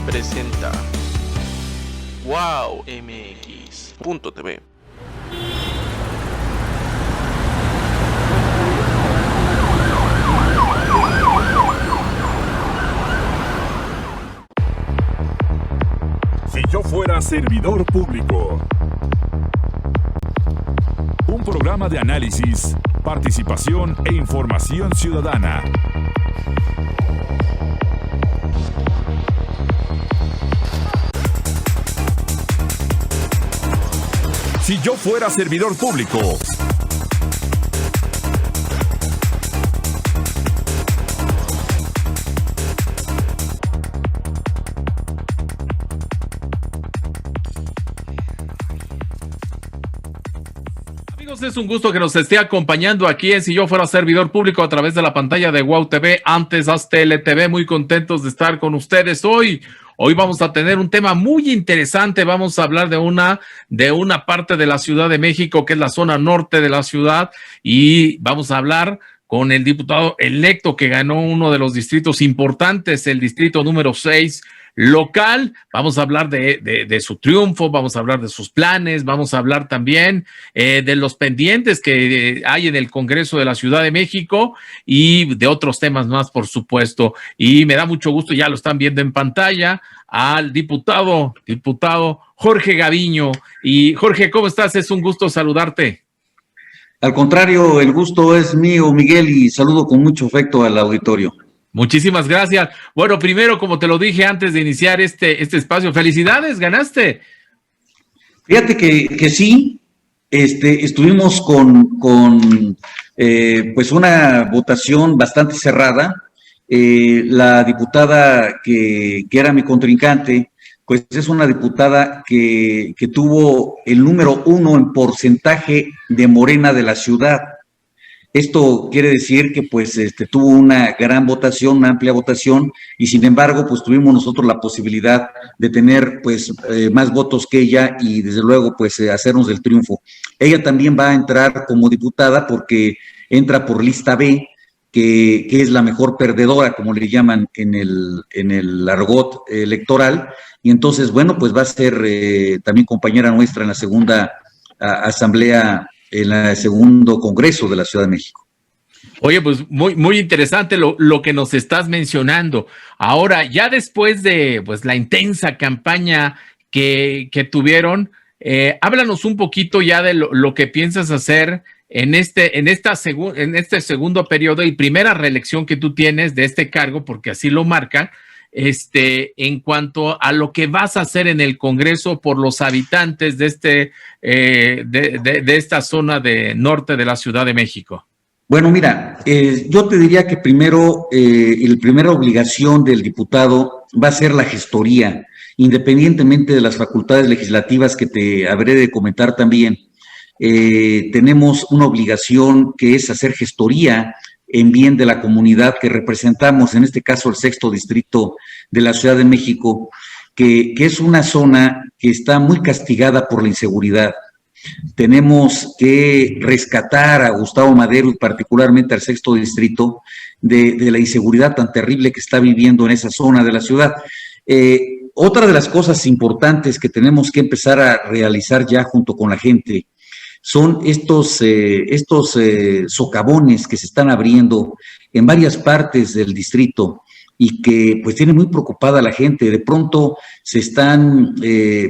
presenta wowmx.tv. Si yo fuera servidor público. Un programa de análisis, participación e información ciudadana. Si yo fuera servidor público. Amigos, es un gusto que nos esté acompañando aquí en Si yo fuera servidor público a través de la pantalla de Wow TV, antes Aztel TV. Muy contentos de estar con ustedes hoy. Hoy vamos a tener un tema muy interesante. Vamos a hablar de una parte de la Ciudad de México, que es la zona norte de la ciudad, y vamos a hablar con el diputado electo que ganó uno de los distritos importantes, el distrito número 6 local. Vamos a hablar de su triunfo, vamos a hablar de sus planes, vamos a hablar también de los pendientes que hay en el Congreso de la Ciudad de México y de otros temas más, por supuesto. Y me da mucho gusto, ya lo están viendo en pantalla, al diputado Jorge Gaviño. Y Jorge, ¿cómo estás? Es un gusto saludarte. Al contrario, el gusto es mío, Miguel, y saludo con mucho afecto al auditorio. Muchísimas gracias. Bueno, primero, como te lo dije antes de iniciar este espacio, felicidades, ganaste. Fíjate que sí, estuvimos con pues una votación bastante cerrada. La diputada que era mi contrincante, pues es una diputada que tuvo el número 1 en porcentaje de Morena de la ciudad. Esto quiere decir que pues tuvo una gran votación, una amplia votación, y sin embargo pues tuvimos nosotros la posibilidad de tener pues más votos que ella y desde luego pues hacernos el triunfo. Ella también va a entrar como diputada porque entra por lista B, que es la mejor perdedora, como le llaman en el argot electoral, y entonces bueno pues va a ser también compañera nuestra en la segunda asamblea, en el segundo Congreso de la Ciudad de México. Oye, pues muy interesante lo que nos estás mencionando. Ahora, ya después de pues la intensa campaña que tuvieron, háblanos un poquito ya de lo que piensas hacer en este segundo periodo y primera reelección que tú tienes de este cargo, porque así lo marcan. En cuanto a lo que vas a hacer en el Congreso por los habitantes de esta zona de norte de la Ciudad de México. Bueno, mira, yo te diría que primero, la primera obligación del diputado va a ser la gestoría, independientemente de las facultades legislativas que te habré de comentar también. Tenemos una obligación que es hacer gestoría en bien de la comunidad que representamos, en este caso el 6º distrito de la Ciudad de México, que es una zona que está muy castigada por la inseguridad. Tenemos que rescatar a Gustavo Madero y particularmente al 6º distrito de la inseguridad tan terrible que está viviendo en esa zona de la ciudad. Otra de las cosas importantes que tenemos que empezar a realizar ya junto con la gente son estos socavones que se están abriendo en varias partes del distrito y que pues tiene muy preocupada a la gente. De pronto se están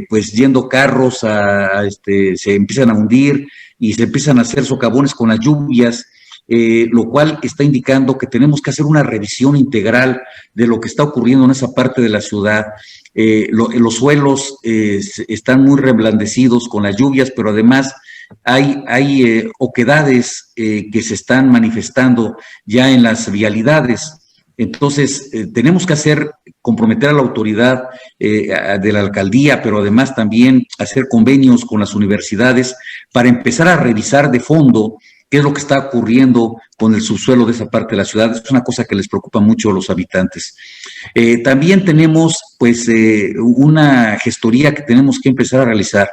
pues yendo carros, se empiezan a hundir y se empiezan a hacer socavones con las lluvias, lo cual está indicando que tenemos que hacer una revisión integral de lo que está ocurriendo en esa parte de la ciudad. Los suelos están muy reblandecidos con las lluvias, pero además hay oquedades que se están manifestando ya en las vialidades. Entonces, tenemos que comprometer a la autoridad de la alcaldía, pero además también hacer convenios con las universidades para empezar a revisar de fondo qué es lo que está ocurriendo con el subsuelo de esa parte de la ciudad. Es una cosa que les preocupa mucho a los habitantes. También tenemos, pues, una gestoría que tenemos que empezar a realizar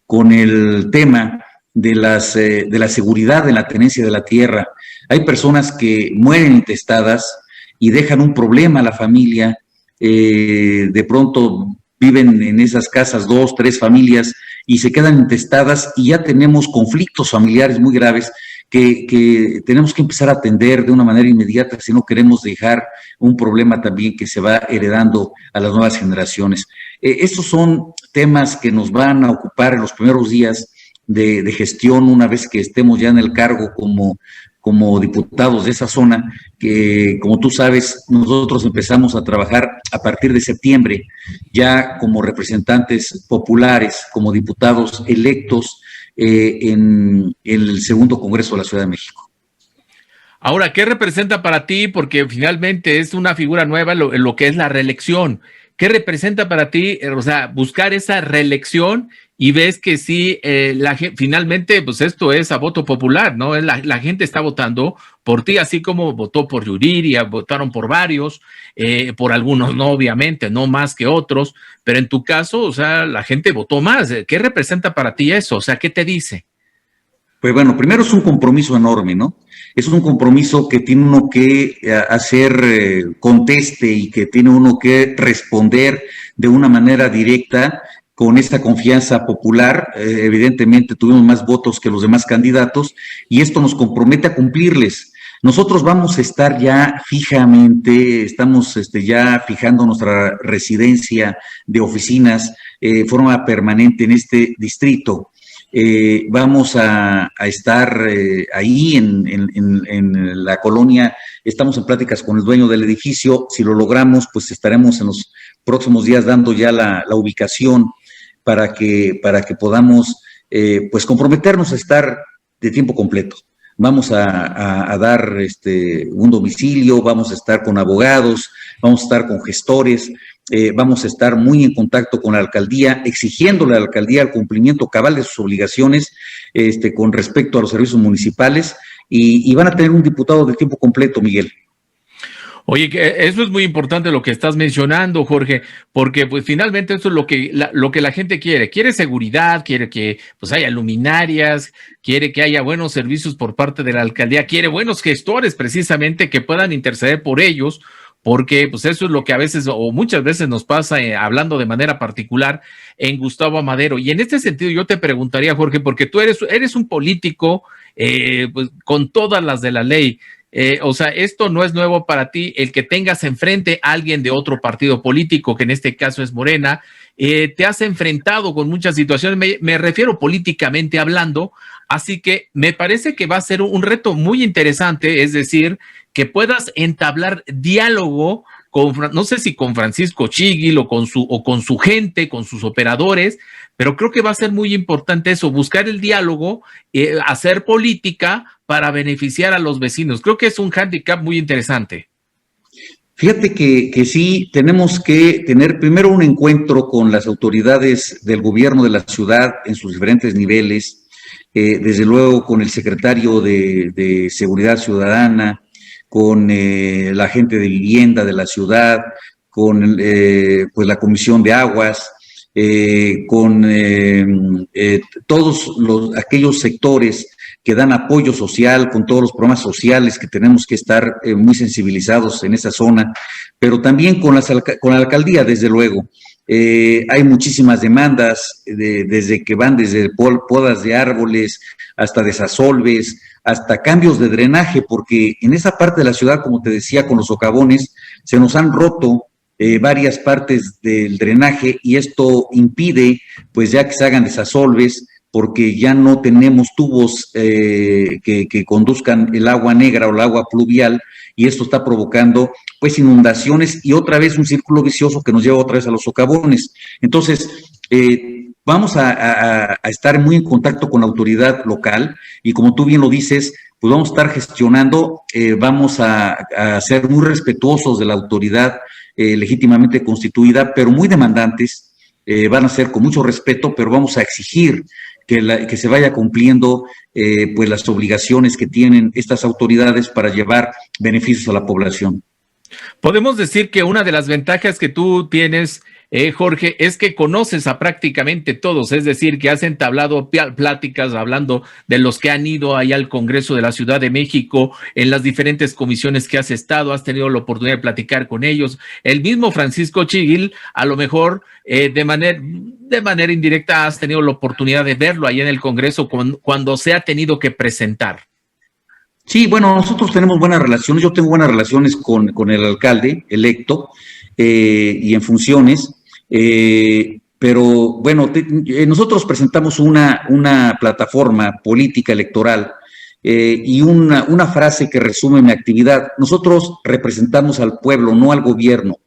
con el tema de la seguridad en la tenencia de la tierra. Hay personas que mueren intestadas y dejan un problema a la familia de pronto viven en esas casas 2, 3 familias y se quedan intestadas y ya tenemos conflictos familiares muy graves que tenemos que empezar a atender de una manera inmediata si no queremos dejar un problema también que se va heredando a las nuevas generaciones. Estos son temas que nos van a ocupar en los primeros días de gestión una vez que estemos ya en el cargo como diputados de esa zona, que como tú sabes, nosotros empezamos a trabajar a partir de septiembre, ya como representantes populares, como diputados electos en el segundo Congreso de la Ciudad de México. Ahora, ¿qué representa para ti? Porque finalmente es una figura nueva lo que es la reelección. ¿Qué representa para ti, o sea, buscar esa reelección y ves que sí, finalmente, pues esto es a voto popular, ¿no? La gente está votando por ti, así como votó por Yuriria, votaron por varios, por algunos no, obviamente, no más que otros, pero en tu caso, o sea, la gente votó más. ¿Qué representa para ti eso? O sea, ¿qué te dice? Pues bueno, primero es un compromiso enorme, ¿no? Es un compromiso que tiene uno que hacer conteste y que tiene uno que responder de una manera directa con esta confianza popular. Evidentemente tuvimos más votos que los demás candidatos y esto nos compromete a cumplirles. Nosotros vamos a estar ya fijamente, estamos ya fijando nuestra residencia de oficinas forma permanente en este distrito. Vamos a estar ahí en la colonia, estamos en pláticas con el dueño del edificio, si lo logramos, pues estaremos en los próximos días dando ya la ubicación para que podamos pues comprometernos a estar de tiempo completo. Vamos a dar un domicilio, vamos a estar con abogados, vamos a estar con gestores, vamos a estar muy en contacto con la alcaldía, exigiéndole a la alcaldía el cumplimiento cabal de sus obligaciones con respecto a los servicios municipales y van a tener un diputado de tiempo completo, Miguel. Oye, eso es muy importante lo que estás mencionando, Jorge, porque pues finalmente eso es lo que la gente quiere. Quiere seguridad, quiere que pues haya luminarias, quiere que haya buenos servicios por parte de la alcaldía, quiere buenos gestores precisamente que puedan interceder por ellos, porque pues eso es lo que a veces o muchas veces nos pasa hablando de manera particular en Gustavo Amadero. Y en este sentido yo te preguntaría, Jorge, porque tú eres un político pues con todas las de la ley. O sea, esto no es nuevo para ti, el que tengas enfrente a alguien de otro partido político, que en este caso es Morena, te has enfrentado con muchas situaciones, me refiero políticamente hablando, así que me parece que va a ser un reto muy interesante, es decir, que puedas entablar diálogo con, no sé si con Francisco Chiguil o con su gente, con sus operadores, pero creo que va a ser muy importante eso, buscar el diálogo, hacer política para beneficiar a los vecinos. Creo que es un hándicap muy interesante. Fíjate que sí, tenemos que tener primero un encuentro con las autoridades del gobierno de la ciudad en sus diferentes niveles, desde luego con el secretario de Seguridad Ciudadana, con la gente de vivienda de la ciudad, con pues la Comisión de Aguas, con todos aquellos sectores que dan apoyo social, con todos los programas sociales que tenemos que estar muy sensibilizados en esa zona, pero también con la alcaldía, desde luego. Hay muchísimas demandas, desde que van desde podas de árboles hasta desasolves, hasta cambios de drenaje, porque en esa parte de la ciudad, como te decía, con los socavones, se nos han roto varias partes del drenaje y esto impide, pues ya que se hagan desasolves, porque ya no tenemos tubos que conduzcan el agua negra o el agua pluvial y esto está provocando pues inundaciones y otra vez un círculo vicioso que nos lleva otra vez a los socavones. Entonces, vamos a estar muy en contacto con la autoridad local y como tú bien lo dices, pues vamos a estar gestionando, vamos a ser muy respetuosos de la autoridad legítimamente constituida, pero muy demandantes, van a ser con mucho respeto, pero vamos a exigir que se vaya cumpliendo pues las obligaciones que tienen estas autoridades para llevar beneficios a la población. Podemos decir que una de las ventajas que tú tienes, Jorge, es que conoces a prácticamente todos, es decir, que has entablado pláticas hablando de los que han ido ahí al Congreso de la Ciudad de México, en las diferentes comisiones que has estado, has tenido la oportunidad de platicar con ellos. El mismo Francisco Chiguil, a lo mejor de manera indirecta has tenido la oportunidad de verlo ahí en el Congreso cuando se ha tenido que presentar. Sí, bueno, nosotros tenemos buenas relaciones. Yo tengo buenas relaciones con el alcalde electo y en funciones, pero bueno, nosotros presentamos una plataforma política electoral y una frase que resume mi actividad. Nosotros representamos al pueblo, no al gobierno.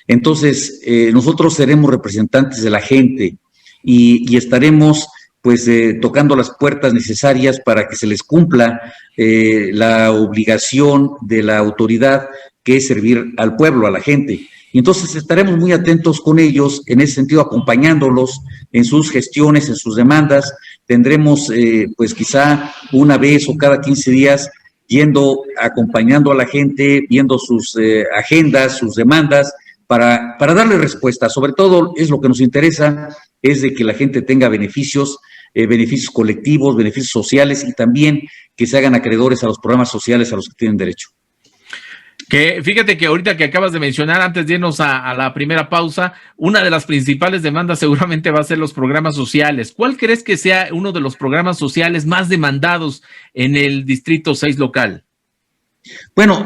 Entonces, nosotros seremos representantes de la gente y estaremos pues tocando las puertas necesarias para que se les cumpla la obligación de la autoridad, que es servir al pueblo, a la gente. Y entonces estaremos muy atentos con ellos, en ese sentido, acompañándolos en sus gestiones, en sus demandas. Tendremos, pues quizá una vez o cada 15 días, acompañando a la gente, viendo sus agendas, sus demandas, para darle respuesta. Sobre todo, es lo que nos interesa, es de que la gente tenga beneficios colectivos, beneficios sociales, y también que se hagan acreedores a los programas sociales a los que tienen derecho. Que fíjate que ahorita que acabas de mencionar, antes de irnos a la primera pausa, una de las principales demandas seguramente va a ser los programas sociales. ¿Cuál crees que sea uno de los programas sociales más demandados en el Distrito 6 local? Bueno,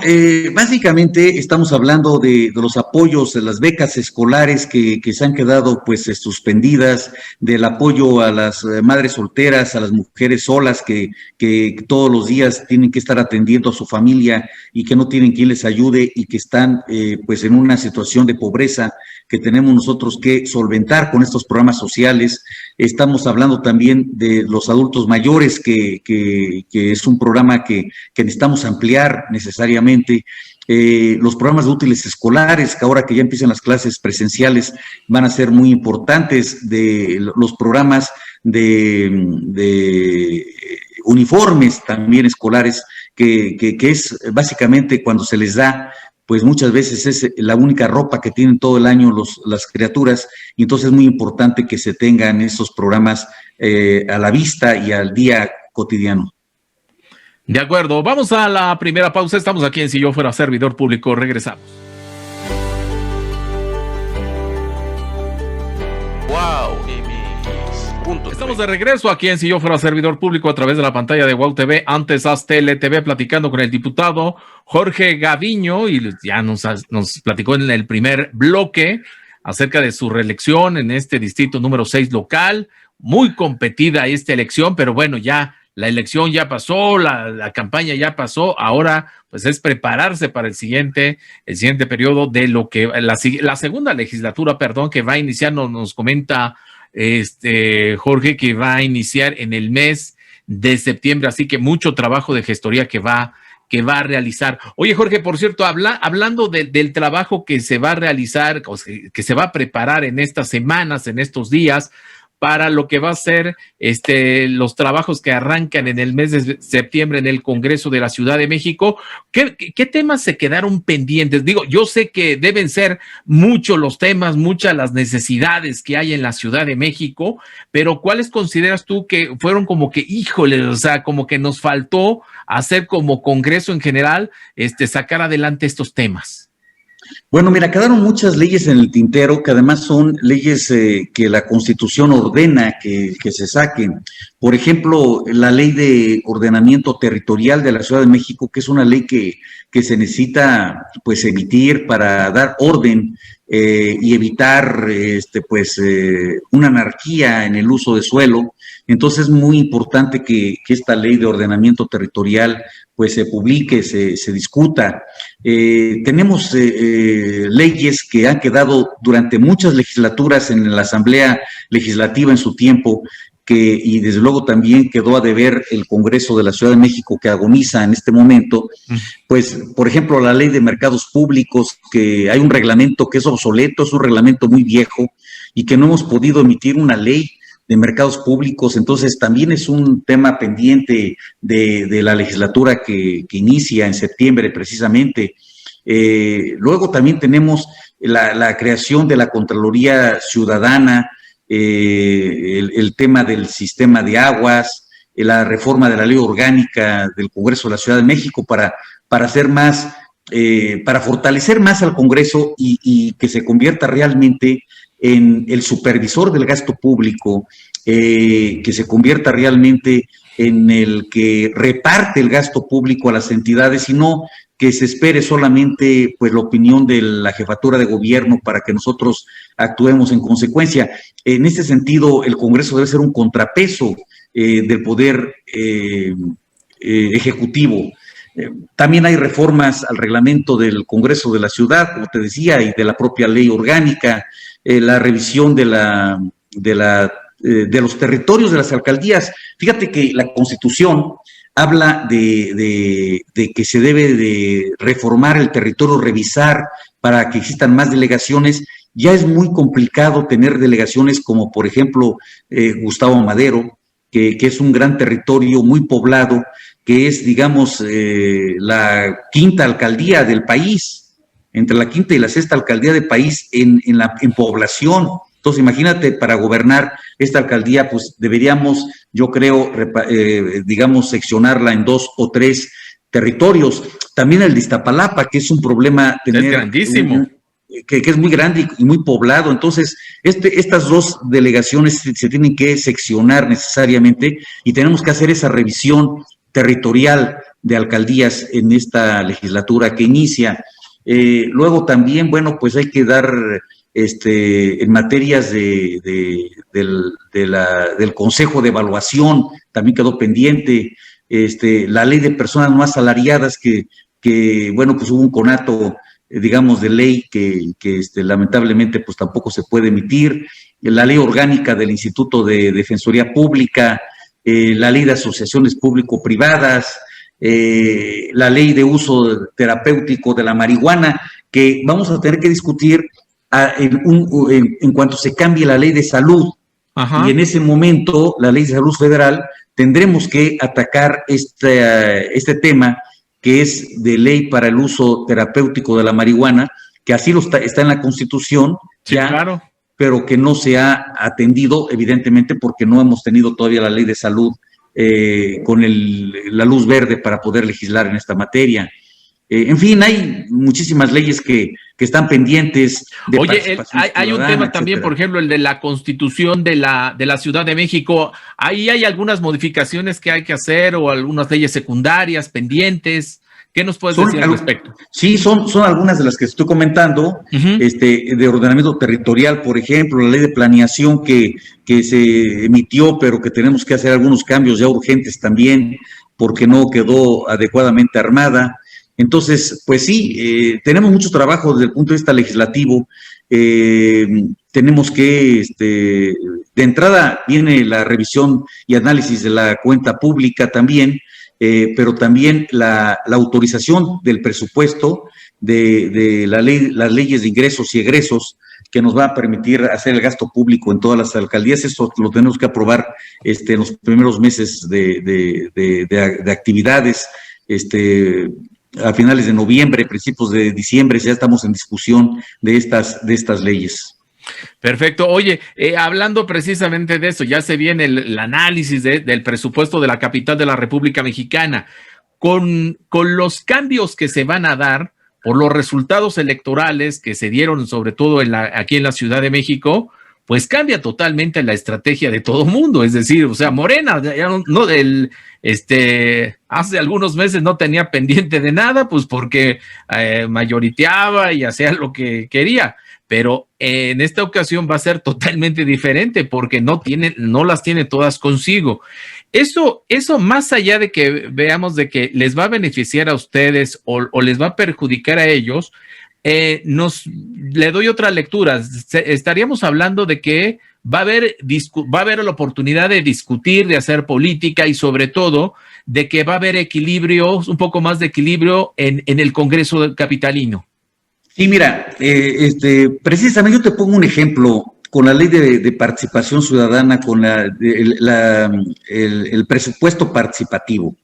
básicamente estamos hablando de los apoyos, de las becas escolares que se han quedado pues suspendidas, del apoyo a las madres solteras, a las mujeres solas que todos los días tienen que estar atendiendo a su familia y que no tienen quien les ayude y que están pues en una situación de pobreza que tenemos nosotros que solventar con estos programas sociales. Estamos hablando también de los adultos mayores, que es un programa que necesitamos ampliar necesariamente. Los programas de útiles escolares, que ahora que ya empiezan las clases presenciales, van a ser muy importantes. De los programas de uniformes también escolares, que es básicamente cuando se les da, pues muchas veces es la única ropa que tienen todo el año las criaturas, y entonces es muy importante que se tengan esos programas a la vista y al día cotidiano. De acuerdo, vamos a la primera pausa. Estamos aquí en Si Yo Fuera Servidor Público. Regresamos. Wow, MX. Estamos de regreso aquí en Si Yo Fuera Servidor Público a través de la pantalla de Wow TV, antes Aztele TV, platicando con el diputado Jorge Gaviño, y ya nos platicó en el primer bloque acerca de su reelección en este distrito número 6 local. Muy competida esta elección, pero bueno, ya la elección ya pasó, la campaña ya pasó, ahora pues es prepararse para el siguiente periodo de lo que la segunda legislatura, que va a iniciar, nos comenta Jorge, que va a iniciar en el mes de septiembre, así que mucho trabajo de gestoría que va a realizar. Oye, Jorge, por cierto, hablando del trabajo que se va a realizar, que se va a preparar en estas semanas, en estos días, para lo que va a ser los trabajos que arrancan en el mes de septiembre en el Congreso de la Ciudad de México. ¿Qué temas se quedaron pendientes? Digo, yo sé que deben ser muchos los temas, muchas las necesidades que hay en la Ciudad de México, pero ¿cuáles consideras tú que fueron como que, híjole, o sea, como que nos faltó hacer como Congreso en general, sacar adelante estos temas? Bueno, mira, quedaron muchas leyes en el tintero, que además son leyes que la Constitución ordena que se saquen. Por ejemplo, la Ley de Ordenamiento Territorial de la Ciudad de México, que es una ley que se necesita pues emitir para dar orden y evitar una anarquía en el uso de suelo. Entonces es muy importante que esta Ley de Ordenamiento Territorial pues se publique, se discuta. Tenemos leyes que han quedado durante muchas legislaturas en la Asamblea Legislativa en su tiempo, y desde luego también quedó a deber el Congreso de la Ciudad de México, que agoniza en este momento. Pues, por ejemplo, la Ley de Mercados Públicos, que hay un reglamento que es obsoleto, es un reglamento muy viejo, y que no hemos podido emitir una ley de mercados públicos. Entonces también es un tema pendiente de la legislatura que inicia en septiembre precisamente. Luego también tenemos la creación de la Contraloría Ciudadana, el tema del sistema de aguas, la reforma de la ley orgánica del Congreso de la Ciudad de México para hacer más, para fortalecer más al Congreso y que se convierta realmente en el supervisor del gasto público, que se convierta realmente en el que reparte el gasto público a las entidades y no que se espere solamente pues la opinión de la jefatura de gobierno para que nosotros actuemos en consecuencia. En ese sentido, el Congreso debe ser un contrapeso del poder ejecutivo. También hay reformas al reglamento del Congreso de la Ciudad, como te decía, y de la propia ley orgánica, la revisión de los territorios de las alcaldías. Fíjate que la Constitución habla de que se debe de reformar el territorio, revisar para que existan más delegaciones. Ya es muy complicado tener delegaciones como, por ejemplo, Gustavo Madero, que es un gran territorio muy poblado, que es, digamos, la quinta alcaldía del país, entre la quinta y la sexta alcaldía del país en población. Entonces, imagínate, para gobernar esta alcaldía, pues deberíamos, yo creo, digamos, seccionarla en 2 o 3 territorios. También el de Iztapalapa, que es un problema tener... Es grandísimo. Que es muy grande y muy poblado. Entonces, estas 2 delegaciones se tienen que seccionar necesariamente y tenemos que hacer esa revisión territorial de alcaldías en esta legislatura que inicia. Luego también, bueno, pues hay que dar... en materias del Consejo de Evaluación, también quedó pendiente, la ley de personas no asalariadas, que bueno, pues hubo un conato, digamos, de ley que lamentablemente pues tampoco se puede emitir, la ley orgánica del Instituto de Defensoría Pública, la ley de asociaciones público-privadas, la ley de uso terapéutico de la marihuana, que vamos a tener que discutir en cuanto se cambie la ley de salud. Ajá. Y en ese momento la ley de salud federal tendremos que atacar este tema que es de ley para el uso terapéutico de la marihuana, que así está en la Constitución, sí, ya, claro, pero que no se ha atendido, evidentemente, porque no hemos tenido todavía la ley de salud con la luz verde para poder legislar en esta materia. En fin, hay muchísimas leyes que están pendientes de participación ciudadana, hay un tema también, por ejemplo, el de la Constitución de la Ciudad de México. Ahí hay algunas modificaciones que hay que hacer o algunas leyes secundarias pendientes. ¿Qué nos puedes decir al respecto? Sí, son algunas de las que estoy comentando, de ordenamiento territorial, por ejemplo, la ley de planeación que se emitió, pero que tenemos que hacer algunos cambios ya urgentes también, porque no quedó adecuadamente armada. Entonces, pues sí, tenemos mucho trabajo desde el punto de vista legislativo. Tenemos que, de entrada viene la revisión y análisis de la cuenta pública también, pero también la autorización del presupuesto de las leyes de ingresos y egresos que nos va a permitir hacer el gasto público en todas las alcaldías. Esto lo tenemos que aprobar en los primeros meses de actividades, a finales de noviembre, principios de diciembre, ya estamos en discusión de estas leyes. Perfecto. Oye, hablando precisamente de eso, ya se viene el análisis del presupuesto de la capital de la República Mexicana. Con los cambios que se van a dar por los resultados electorales que se dieron, sobre todo aquí en la Ciudad de México, pues cambia totalmente la estrategia de todo mundo. Es decir, o sea, Morena, ya hace algunos meses no tenía pendiente de nada, pues porque mayoriteaba y hacía lo que quería. Pero en esta ocasión va a ser totalmente diferente porque no las tiene todas consigo. Eso más allá de que veamos de que les va a beneficiar a ustedes o les va a perjudicar a ellos, le doy otra lectura. Estaríamos hablando de que va a haber la oportunidad de discutir, de hacer política y sobre todo de que va a haber equilibrio, un poco más de equilibrio en el Congreso capitalino. Sí, mira, precisamente yo te pongo un ejemplo con la ley de participación ciudadana, con el presupuesto participativo.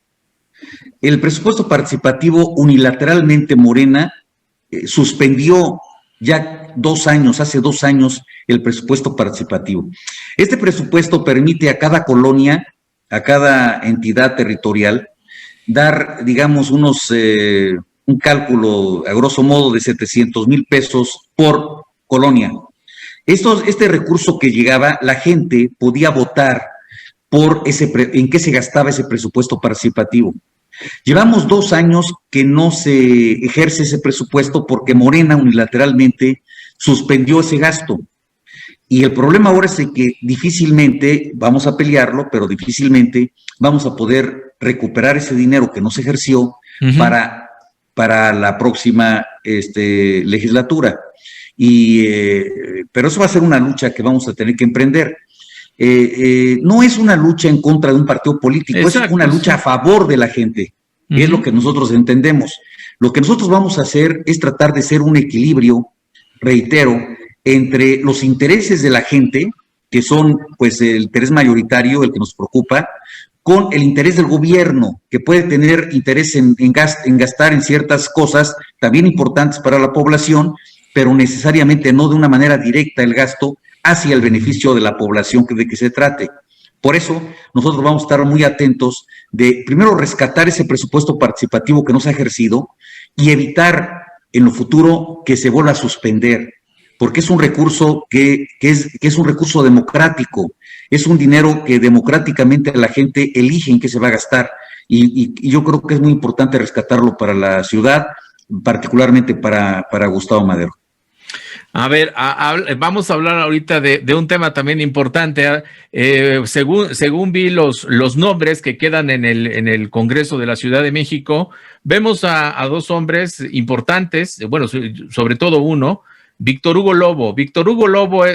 El presupuesto participativo unilateralmente Morena suspendió ya hace 2 años, el presupuesto participativo. Este presupuesto permite a cada colonia, a cada entidad territorial, dar, digamos, un cálculo a grosso modo de 700,000 pesos por colonia. Este recurso que llegaba, la gente podía votar por en qué se gastaba ese presupuesto participativo. Llevamos 2 años que no se ejerce ese presupuesto porque Morena unilateralmente suspendió ese gasto. Y el problema ahora es que difícilmente vamos a pelearlo, pero difícilmente vamos a poder recuperar ese dinero que no se ejerció para la próxima legislatura. Pero eso va a ser una lucha que vamos a tener que emprender. No es una lucha en contra de un partido político, exacto, es una lucha a favor de la gente, es lo que nosotros entendemos. Lo que nosotros vamos a hacer es tratar de hacer un equilibrio, reitero, entre los intereses de la gente, que son pues el interés mayoritario, el que nos preocupa, con el interés del gobierno, que puede tener interés en gastar en ciertas cosas también importantes para la población, pero necesariamente no de una manera directa el gasto hacia el beneficio de la población de que se trate. Por eso, nosotros vamos a estar muy atentos de, primero, rescatar ese presupuesto participativo que no se ha ejercido y evitar en lo futuro que se vuelva a suspender, porque es un recurso que es un recurso democrático, es un dinero que democráticamente la gente elige en qué se va a gastar, y yo creo que es muy importante rescatarlo para la ciudad, particularmente para Gustavo Madero. A ver, vamos a hablar ahorita de un tema también importante. Según vi los nombres que quedan en el Congreso de la Ciudad de México, vemos a 2 hombres importantes, bueno, sobre todo uno, Víctor Hugo Lobo. Víctor Hugo Lobo,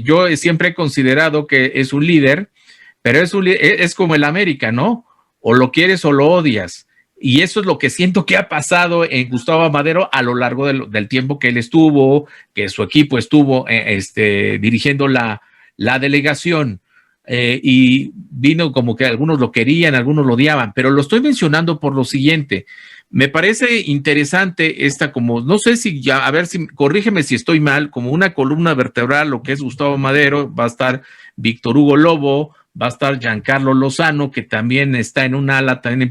yo siempre he considerado que es un líder, pero es como el América, ¿no? O lo quieres o lo odias. Y eso es lo que siento que ha pasado en Gustavo Madero a lo largo del tiempo que él estuvo, que su equipo estuvo dirigiendo la delegación. Y vino como que algunos lo querían, algunos lo odiaban, pero lo estoy mencionando por lo siguiente. Me parece interesante como, no sé si ya, a ver si, corrígeme si estoy mal, como una columna vertebral, lo que es Gustavo Madero, va a estar Víctor Hugo Lobo, va a estar Giancarlo Lozano, que también está en un ala, también,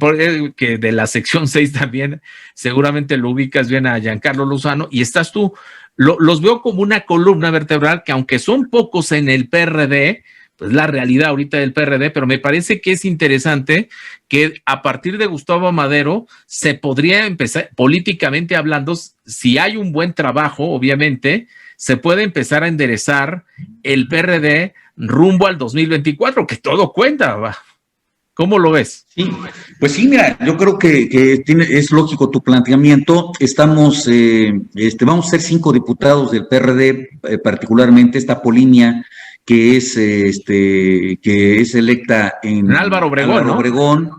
que de la sección 6 también, seguramente lo ubicas bien a Giancarlo Lozano, y estás tú. Los veo como una columna vertebral que, aunque son pocos en el PRD, pues la realidad ahorita del PRD, pero me parece que es interesante que a partir de Gustavo Madero se podría empezar, políticamente hablando, si hay un buen trabajo, obviamente, se puede empezar a enderezar el PRD rumbo al 2024, que todo cuenta, va. ¿Cómo lo ves? Sí, pues sí, mira, yo creo que es lógico tu planteamiento. Vamos a ser 5 diputados del PRD, particularmente esta Polinia, que es electa en Álvaro Obregón,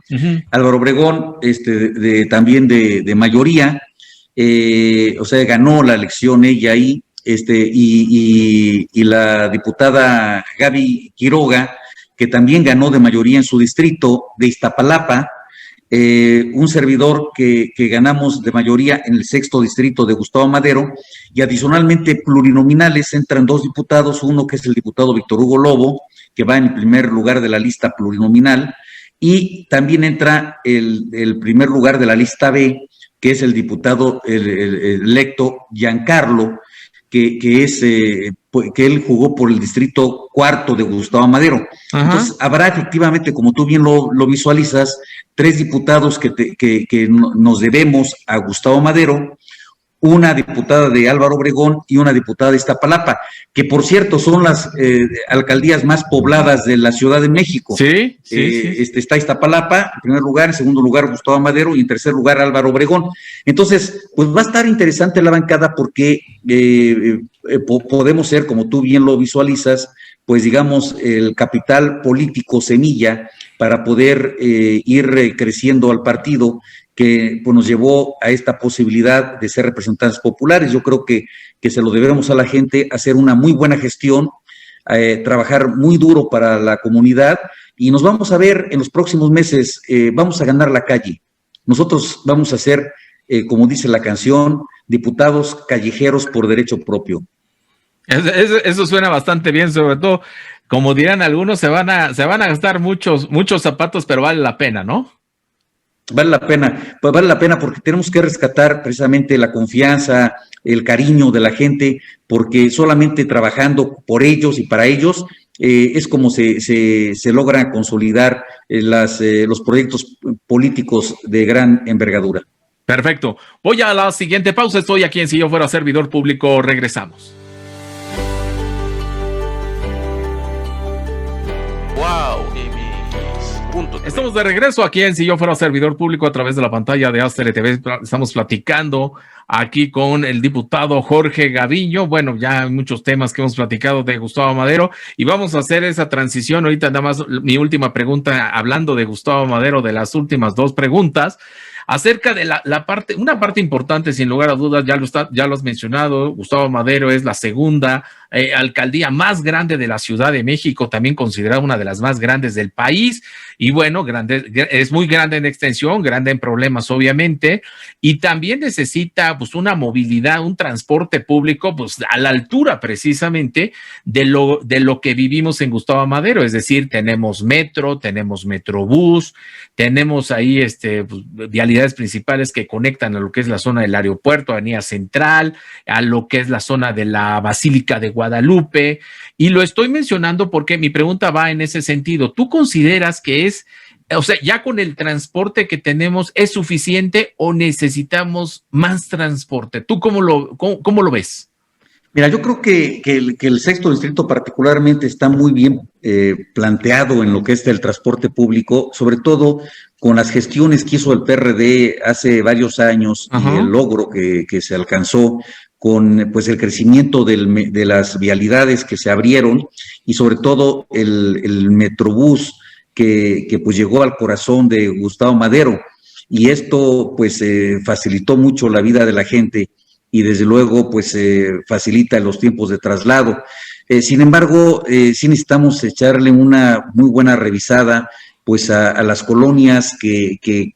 Álvaro Obregón, también de mayoría, o sea, ganó la elección ella ahí, y la diputada Gaby Quiroga, que también ganó de mayoría en su distrito de Iztapalapa, un servidor que ganamos de mayoría en el 6º distrito de Gustavo Madero, y adicionalmente plurinominales entran 2 diputados, uno que es el diputado Víctor Hugo Lobo, que va en el primer lugar de la lista plurinominal, y también entra el primer lugar de la lista B, que es el diputado el electo Giancarlo, que él jugó por el distrito 4 de Gustavo Madero. Ajá. Entonces, habrá efectivamente, como tú bien lo visualizas, 3 diputados que nos debemos a Gustavo Madero, una diputada de Álvaro Obregón y una diputada de Iztapalapa, que por cierto son las alcaldías más pobladas de la Ciudad de México. Sí. Está Iztapalapa en primer lugar, en segundo lugar Gustavo Madero y en tercer lugar Álvaro Obregón. Entonces, pues va a estar interesante la bancada porque podemos ser, como tú bien lo visualizas, pues digamos el capital político semilla para poder ir creciendo al partido que pues, nos llevó a esta posibilidad de ser representantes populares. Yo creo que se lo debemos a la gente, hacer una muy buena gestión, trabajar muy duro para la comunidad, y nos vamos a ver en los próximos meses, vamos a ganar la calle. Nosotros vamos a hacer, como dice la canción, diputados callejeros por derecho propio. Eso suena bastante bien, sobre todo, como dirán algunos, se van a gastar muchos zapatos, pero vale la pena, ¿no? Vale la pena, pues vale la pena porque tenemos que rescatar precisamente la confianza, el cariño de la gente, porque solamente trabajando por ellos y para ellos es como se logran consolidar los proyectos políticos de gran envergadura. Perfecto. Voy a la siguiente pausa. Estoy aquí en Si Yo Fuera Servidor Público. Regresamos. Wow, mis puntos. Estamos de regreso aquí en Si Yo Fuera Servidor Público a través de la pantalla de Aztele TV. Estamos platicando aquí con el diputado Jorge Gaviño. Bueno, ya hay muchos temas que hemos platicado de Gustavo Madero y vamos a hacer esa transición. Ahorita nada más mi última pregunta, hablando de Gustavo Madero, de las últimas dos preguntas. Acerca de una parte importante, sin lugar a dudas, ya lo has mencionado, Gustavo Madero es la segunda alcaldía más grande de la Ciudad de México, también considerada una de las más grandes del país, y bueno, es muy grande en extensión, grande en problemas, obviamente, y también necesita pues una movilidad, un transporte público, pues a la altura precisamente de lo que vivimos en Gustavo Madero, es decir, tenemos metro, tenemos metrobús, tenemos ahí pues, vialidades principales que conectan a lo que es la zona del aeropuerto, Avenida Central, a lo que es la zona de la Basílica de Guadalupe, y lo estoy mencionando porque mi pregunta va en ese sentido. ¿Tú consideras que ya con el transporte que tenemos es suficiente o necesitamos más transporte? ¿Tú cómo lo ves? Mira, yo creo que el sexto distrito particularmente está muy bien planteado en lo que es el transporte público, sobre todo con las gestiones que hizo el PRD hace varios años. Ajá. Y el logro que se alcanzó con pues el crecimiento de las vialidades que se abrieron y sobre todo el Metrobús que pues llegó al corazón de Gustavo Madero, y esto pues facilitó mucho la vida de la gente y desde luego pues facilita los tiempos de traslado. Sin embargo, sí necesitamos echarle una muy buena revisada pues a las colonias que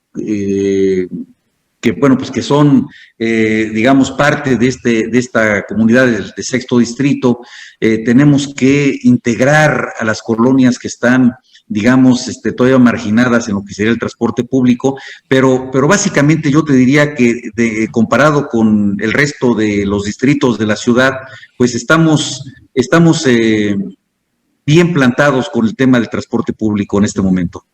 bueno, pues que son, digamos, parte de esta comunidad de sexto distrito. Tenemos que integrar a las colonias que están, digamos, todavía marginadas en lo que sería el transporte público, pero básicamente yo te diría que comparado con el resto de los distritos de la ciudad, pues estamos bien plantados con el tema del transporte público en este momento.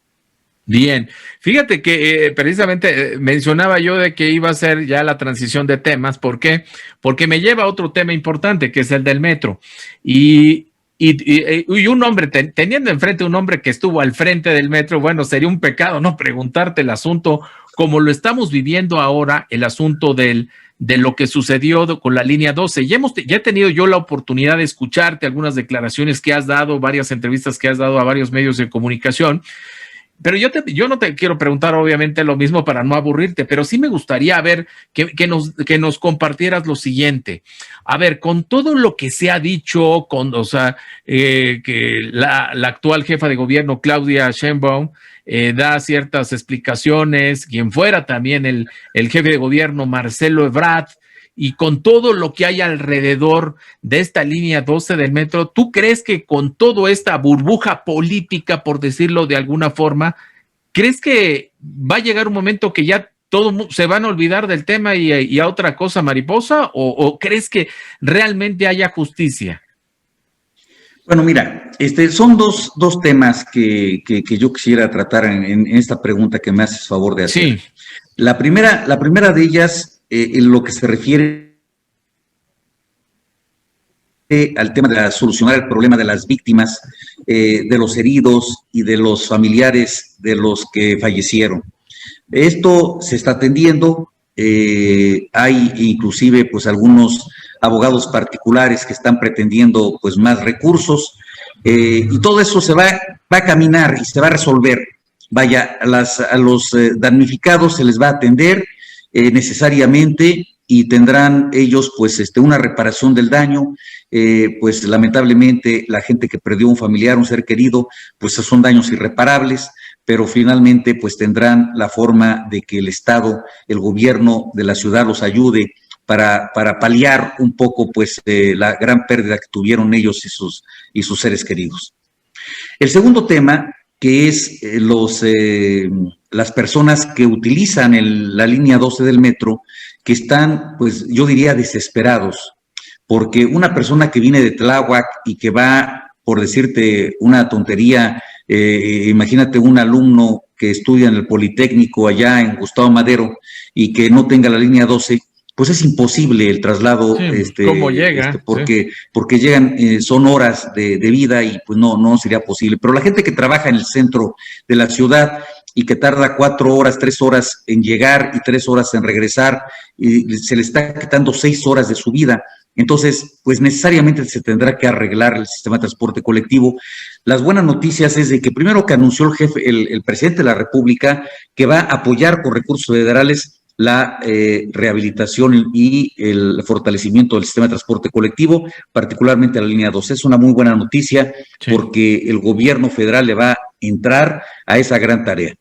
Bien, fíjate que precisamente mencionaba yo de que iba a ser ya la transición de temas. ¿Por qué? Porque me lleva a otro tema importante, que es el del metro. Y un hombre, teniendo enfrente un hombre que estuvo al frente del metro, bueno, sería un pecado no preguntarte el asunto, como lo estamos viviendo ahora, el asunto de lo que sucedió con la línea 12. Ya he tenido yo la oportunidad de escucharte algunas declaraciones que has dado, varias entrevistas que has dado a varios medios de comunicación. Pero yo no te quiero preguntar obviamente lo mismo para no aburrirte, pero sí me gustaría ver que nos compartieras lo siguiente. A ver, con todo lo que se ha dicho, que la actual jefa de gobierno, Claudia Sheinbaum, da ciertas explicaciones, quien fuera también el jefe de gobierno, Marcelo Ebrard, y con todo lo que hay alrededor de esta línea 12 del metro, ¿tú crees que con toda esta burbuja política, por decirlo de alguna forma, crees que va a llegar un momento que ya todos se van a olvidar del tema y a otra cosa mariposa? ¿O crees que realmente haya justicia? Bueno, mira, son dos temas que yo quisiera tratar en esta pregunta que me haces favor de hacer. Sí. La primera de ellas, en lo que se refiere al tema de solucionar el problema de las víctimas, de los heridos y de los familiares de los que fallecieron. Esto se está atendiendo, hay inclusive pues algunos abogados particulares que están pretendiendo pues más recursos, y todo eso se va a caminar y se va a resolver. Vaya, a los damnificados se les va a atender necesariamente y tendrán ellos pues una reparación del daño. Pues lamentablemente la gente que perdió un familiar, un ser querido, pues son daños irreparables, pero finalmente pues tendrán la forma de que el Estado, el gobierno de la ciudad los ayude para paliar un poco pues la gran pérdida que tuvieron ellos y sus seres queridos. El segundo tema, que es las personas que utilizan la línea 12 del metro, que están, pues yo diría, desesperados, porque una persona que viene de Tláhuac y que va, por decirte una tontería, imagínate un alumno que estudia en el Politécnico allá en Gustavo Madero y que no tenga la línea 12, pues es imposible el traslado, Sí, ¿cómo llega? porque llegan, son horas de vida y pues no sería posible. Pero la gente que trabaja en el centro de la ciudad y que tarda 4 horas, 3 horas en llegar y 3 horas en regresar, y se le está quitando 6 horas de su vida. Entonces, pues necesariamente se tendrá que arreglar el sistema de transporte colectivo. Las buenas noticias es de que primero que anunció el presidente de la República que va a apoyar con recursos federales la rehabilitación y el fortalecimiento del sistema de transporte colectivo, particularmente la línea 12. Es una muy buena noticia, sí, porque el gobierno federal le va a entrar a esa gran tarea.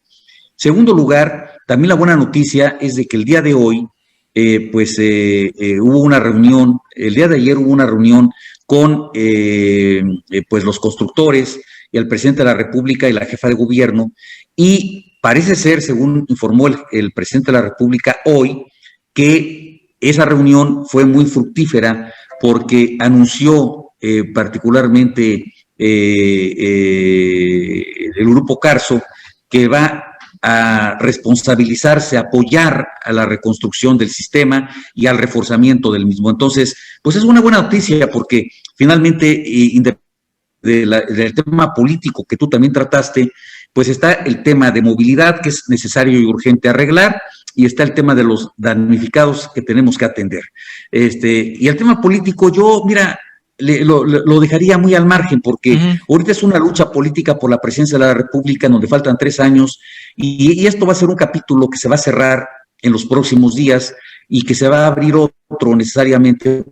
Segundo lugar, también la buena noticia es de que el día de hoy, hubo una reunión, el día de ayer hubo una reunión con pues los constructores y el presidente de la República y la jefa de gobierno, y parece ser, según informó el presidente de la República hoy, que esa reunión fue muy fructífera porque anunció particularmente el Grupo Carso que va a responsabilizarse, a apoyar a la reconstrucción del sistema y al reforzamiento del mismo. Entonces, pues es una buena noticia porque finalmente, del tema político que tú también trataste, pues está el tema de movilidad que es necesario y urgente arreglar, y está el tema de los damnificados que tenemos que atender. Y el tema político, yo, mira, lo dejaría muy al margen, porque ahorita es una lucha política por la presidencia de la República, en donde faltan 3 años, y esto va a ser un capítulo que se va a cerrar en los próximos días, y que se va a abrir otro necesariamente,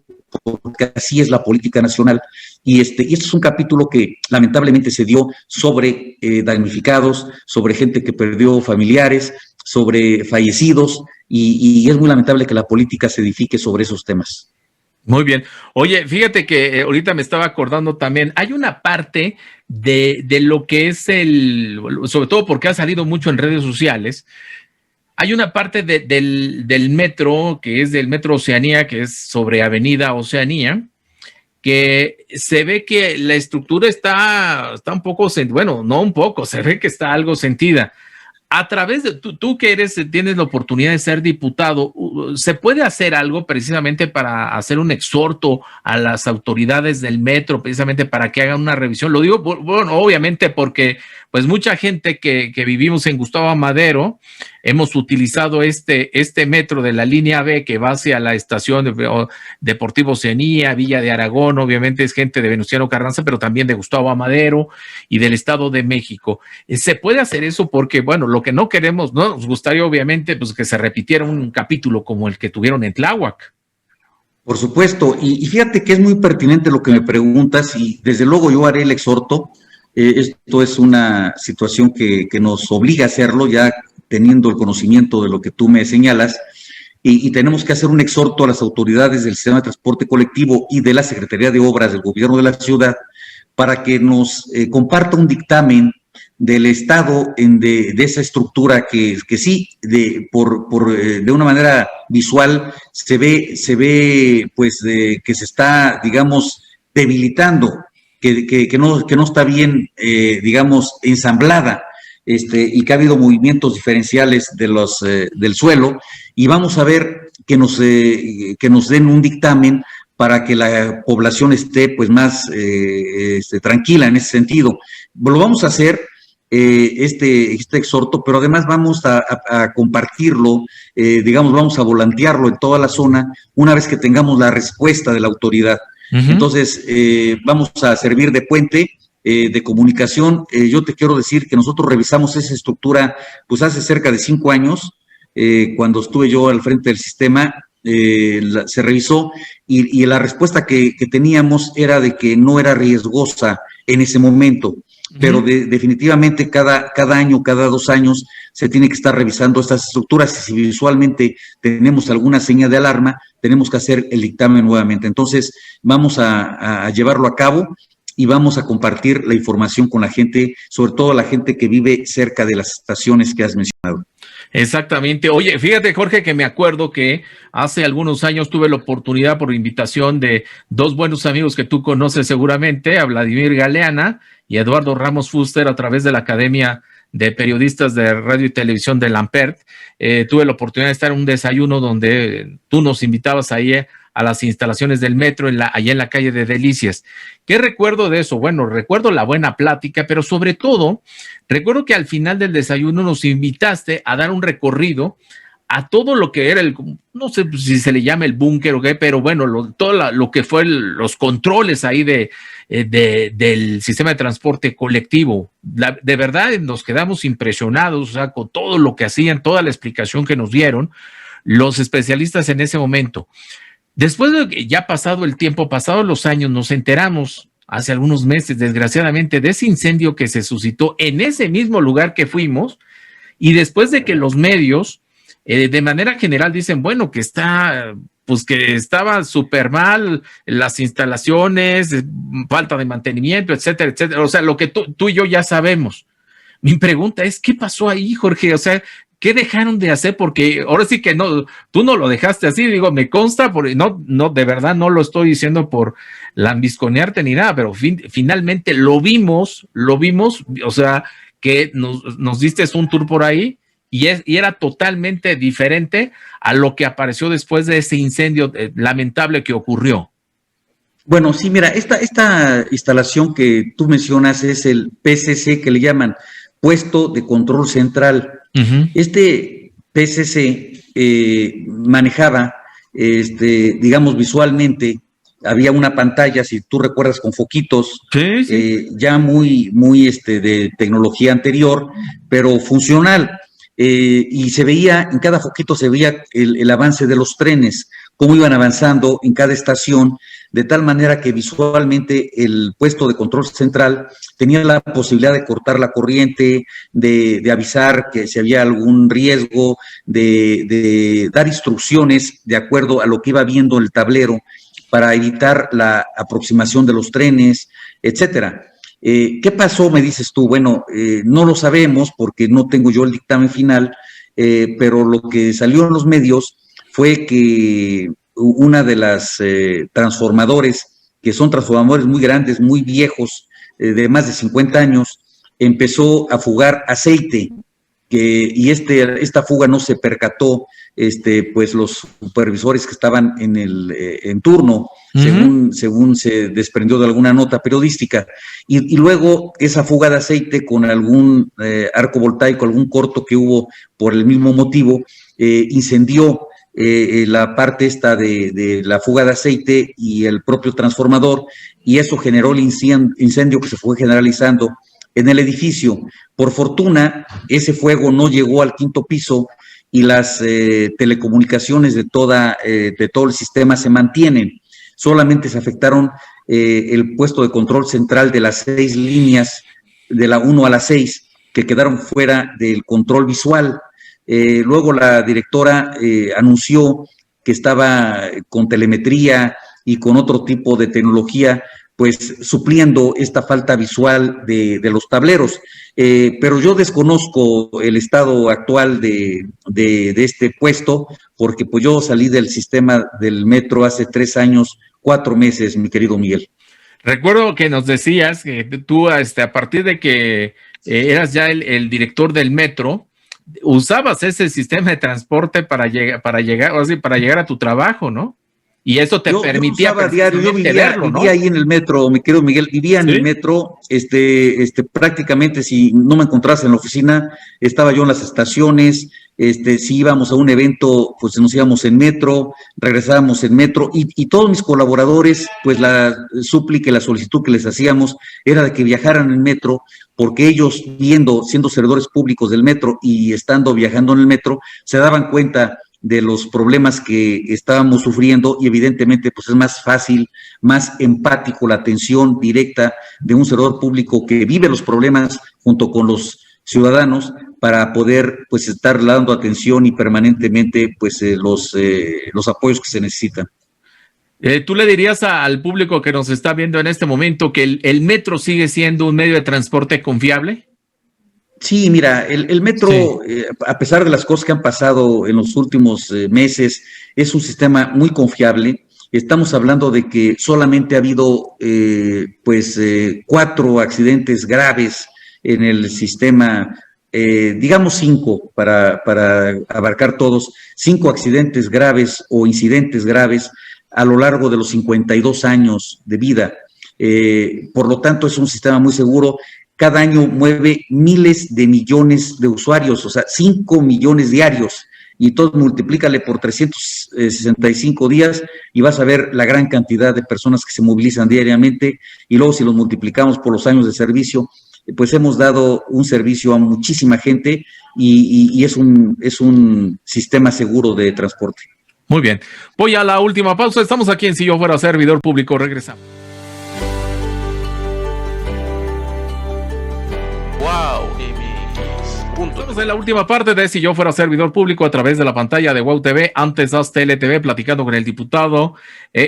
porque así es la política nacional. Y esto es un capítulo que lamentablemente se dio sobre damnificados, sobre gente que perdió familiares, sobre fallecidos, y es muy lamentable que la política se edifique sobre esos temas. Muy bien. Oye, fíjate que ahorita me estaba acordando también, hay una parte de lo que es sobre todo porque ha salido mucho en redes sociales, hay una parte del metro, que es del Metro Oceanía, que es sobre Avenida Oceanía, que se ve que la estructura está un poco, bueno, no un poco, se ve que está algo sentida. A través de tú que tienes la oportunidad de ser diputado, ¿se puede hacer algo precisamente para hacer un exhorto a las autoridades del metro, precisamente para que hagan una revisión? Lo digo, bueno, obviamente porque pues mucha gente que vivimos en Gustavo Madero hemos utilizado este metro de la línea B que va hacia la estación Deportivo Oceanía, Villa de Aragón. Obviamente es gente de Venustiano Carranza, pero también de Gustavo Madero y del Estado de México. ¿Se puede hacer eso? Porque, bueno, lo que no queremos, ¿no? Nos gustaría obviamente pues que se repitiera un capítulo como el que tuvieron en Tláhuac. Por supuesto, y fíjate que es muy pertinente lo que me preguntas, y desde luego yo haré el exhorto. Esto es una situación que nos obliga a hacerlo, ya teniendo el conocimiento de lo que tú me señalas, y tenemos que hacer un exhorto a las autoridades del sistema de transporte colectivo y de la Secretaría de Obras del Gobierno de la Ciudad para que nos comparta un dictamen del estado de esa estructura que sí, de una manera visual se ve pues que se está, digamos, debilitando, que no está bien, digamos, ensamblada, y que ha habido movimientos diferenciales del suelo, y vamos a ver que nos den un dictamen para que la población esté pues más tranquila en ese sentido. Lo vamos a hacer, este exhorto, pero además vamos a compartirlo, digamos, vamos a volantearlo en toda la zona una vez que tengamos la respuesta de la autoridad. Entonces, vamos a servir de puente, de comunicación. Yo te quiero decir que nosotros revisamos esa estructura pues hace cerca de 5 años, cuando estuve yo al frente del sistema. Se revisó y la respuesta que teníamos era de que no era riesgosa en ese momento, pero definitivamente cada año, cada 2 años, se tiene que estar revisando estas estructuras, y si visualmente tenemos alguna señal de alarma, tenemos que hacer el dictamen nuevamente. Entonces, vamos a llevarlo a cabo y vamos a compartir la información con la gente, sobre todo la gente que vive cerca de las estaciones que has mencionado. Exactamente. Oye, fíjate, Jorge, que me acuerdo que hace algunos años tuve la oportunidad, por invitación de 2 buenos amigos que tú conoces seguramente, a Vladimir Galeana y Eduardo Ramos Fuster, a través de la Academia de Periodistas de Radio y Televisión de Lampert. Tuve la oportunidad de estar en un desayuno donde tú nos invitabas ahí a las instalaciones del metro, allá en la calle de Delicias. ¿Qué recuerdo de eso? Bueno, recuerdo la buena plática, pero sobre todo, recuerdo que al final del desayuno nos invitaste a dar un recorrido a todo lo que era no sé si se le llama el búnker o qué, pero bueno, todo lo que fue los controles ahí del sistema de transporte colectivo. De verdad nos quedamos impresionados, o sea, con todo lo que hacían, toda la explicación que nos dieron los especialistas en ese momento. Después de que ya pasado el tiempo, pasados los años, nos enteramos hace algunos meses, desgraciadamente, de ese incendio que se suscitó en ese mismo lugar que fuimos, y después de que los medios, de manera general, dicen, bueno, que estaba súper mal las instalaciones, falta de mantenimiento, etcétera, etcétera. O sea, lo que tú y yo ya sabemos. Mi pregunta es, ¿qué pasó ahí, Jorge? O sea, ¿qué dejaron de hacer? Porque ahora sí que no, tú no lo dejaste así, digo, me consta, porque no, de verdad no lo estoy diciendo por lambisconearte ni nada, pero finalmente lo vimos, o sea, que nos diste un tour por ahí y era totalmente diferente a lo que apareció después de ese incendio lamentable que ocurrió. Bueno, sí, mira, esta instalación que tú mencionas es el PCC, que le llaman Puesto de Control Central. Este PCC manejaba, digamos, visualmente, había una pantalla, si tú recuerdas, con foquitos, sí. Ya muy de tecnología anterior, pero funcional, y se veía, en cada foquito se veía el avance de los trenes, cómo iban avanzando en cada estación, de tal manera que visualmente el puesto de control central tenía la posibilidad de cortar la corriente, de avisar que si había algún riesgo, de dar instrucciones de acuerdo a lo que iba viendo el tablero para evitar la aproximación de los trenes, etcétera. ¿Qué pasó, me dices tú? Bueno, no lo sabemos porque no tengo yo el dictamen final, pero lo que salió en los medios fue que una de las transformadores, que son transformadores muy grandes, muy viejos, de más de 50 años, empezó a fugar aceite, y esta fuga no se percató, pues los supervisores que estaban en turno, según se desprendió de alguna nota periodística, y luego esa fuga de aceite con algún arco voltaico, algún corto que hubo por el mismo motivo, incendió la parte de la fuga de aceite y el propio transformador, y eso generó el incendio que se fue generalizando en el edificio. Por fortuna, ese fuego no llegó al 5º piso y las telecomunicaciones de todo el sistema se mantienen. Solamente se afectaron el puesto de control central de las 6 líneas, de la 1 a la 6, que quedaron fuera del control visual. Luego la directora anunció que estaba con telemetría y con otro tipo de tecnología, pues supliendo esta falta visual de los tableros. Pero yo desconozco el estado actual de este puesto, porque pues yo salí del sistema del metro hace 3 años, 4 meses, mi querido Miguel. Recuerdo que nos decías que tú, a partir de que eras ya el director del metro, usabas ese sistema de transporte para llegar a tu trabajo, ¿no? Y eso te permitía diario, yo vivía ahí en el metro, mi querido Miguel, vivía en el metro, prácticamente si no me encontrase en la oficina, estaba yo en las estaciones, si íbamos a un evento, pues nos íbamos en metro, regresábamos en metro, y todos mis colaboradores, pues la súplica, la solicitud que les hacíamos era de que viajaran en metro, porque ellos siendo servidores públicos del metro y viajando en el metro, se daban cuenta de los problemas que estábamos sufriendo y evidentemente pues es más fácil, más empático la atención directa de un servidor público que vive los problemas junto con los ciudadanos para poder pues estar dando atención y permanentemente pues los apoyos que se necesitan. ¿Tú le dirías al público que nos está viendo en este momento que el metro sigue siendo un medio de transporte confiable? Sí, mira, el metro, sí, a pesar de las cosas que han pasado en los últimos meses, es un sistema muy confiable. Estamos hablando de que solamente ha habido 4 accidentes graves en el sistema, digamos 5 para abarcar todos, 5 accidentes graves o incidentes graves a lo largo de los 52 años de vida. Por lo tanto, es un sistema muy seguro. Cada año mueve miles de millones de usuarios, o sea, 5 millones diarios, y todo multiplícale por 365 días y vas a ver la gran cantidad de personas que se movilizan diariamente, y luego si los multiplicamos por los años de servicio, pues hemos dado un servicio a muchísima gente y es un sistema seguro de transporte. Muy bien, voy a la última pausa, estamos aquí en Si Yo Fuera Servidor Público, regresamos. Wow, y mis puntos. Estamos en la última parte de Si Yo Fuera Servidor Público a través de la pantalla de WOW TV, antes TLTV, platicando con el diputado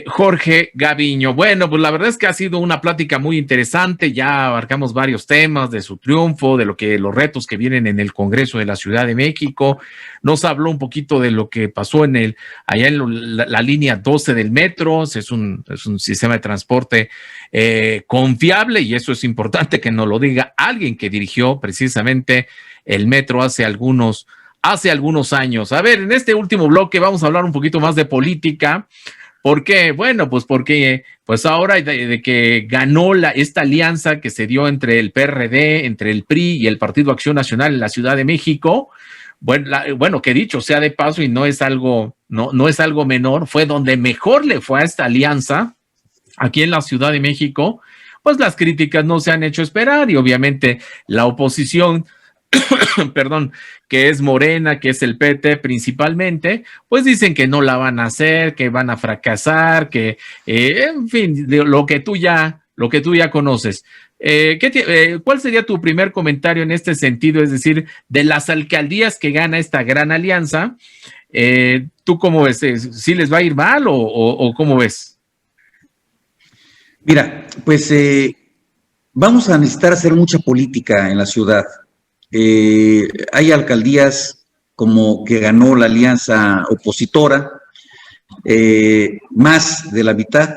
Jorge Gaviño. Bueno, pues la verdad es que ha sido una plática muy interesante, ya abarcamos varios temas de su triunfo, de los retos que vienen en el Congreso de la Ciudad de México. Nos habló un poquito de lo que pasó allá en la línea 12 del metro. Es un sistema de transporte confiable, y eso es importante que nos lo diga alguien que dirigió precisamente el metro hace algunos años. A ver, en este último bloque vamos a hablar un poquito más de política. ¿Por qué? Bueno, pues porque ahora de que ganó esta alianza que se dio entre el PRD, entre el PRI y el Partido Acción Nacional en la Ciudad de México. Bueno, que dicho sea de paso, y no es algo menor, fue donde mejor le fue a esta alianza aquí en la Ciudad de México. Pues las críticas no se han hecho esperar, y obviamente la oposición, perdón, que es Morena, que es el PT principalmente, pues dicen que no la van a hacer, que van a fracasar, que en fin, lo que tú ya conoces. ¿Cuál sería tu primer comentario en este sentido? Es decir, de las alcaldías que gana esta gran alianza, ¿tú cómo ves? ¿Sí les va a ir mal o cómo ves? Mira, pues vamos a necesitar hacer mucha política en la ciudad. Hay alcaldías como que ganó la alianza opositora, más de la mitad.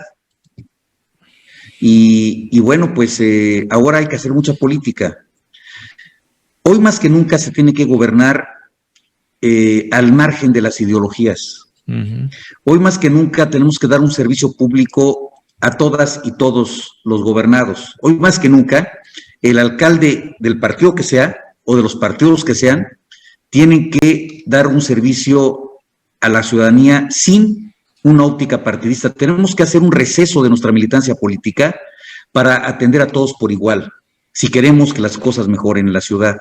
Y bueno, pues ahora hay que hacer mucha política. Hoy más que nunca se tiene que gobernar al margen de las ideologías. Uh-huh. Hoy más que nunca tenemos que dar un servicio público a todas y todos los gobernados. Hoy más que nunca, el alcalde del partido que sea o de los partidos que sean, tienen que dar un servicio a la ciudadanía sin una óptica partidista. Tenemos que hacer un receso de nuestra militancia política para atender a todos por igual, si queremos que las cosas mejoren en la ciudad.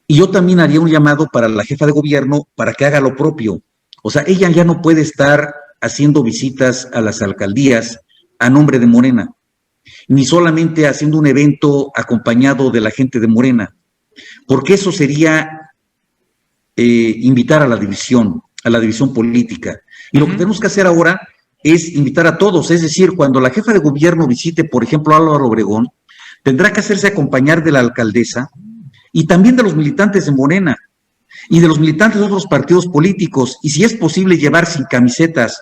Y yo también haría un llamado para la jefa de gobierno para que haga lo propio. O sea, ella ya no puede estar haciendo visitas a las alcaldías a nombre de Morena, ni solamente haciendo un evento acompañado de la gente de Morena, porque eso sería invitar a la división política. Y lo que tenemos que hacer ahora es invitar a todos, es decir, cuando la jefa de gobierno visite, por ejemplo, Álvaro Obregón, tendrá que hacerse acompañar de la alcaldesa y también de los militantes de Morena y de los militantes de otros partidos políticos, y si es posible llevar sin camisetas,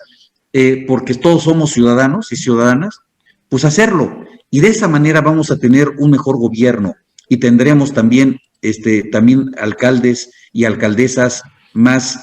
porque todos somos ciudadanos y ciudadanas, pues hacerlo. Y de esa manera vamos a tener un mejor gobierno y tendremos también alcaldes y alcaldesas más,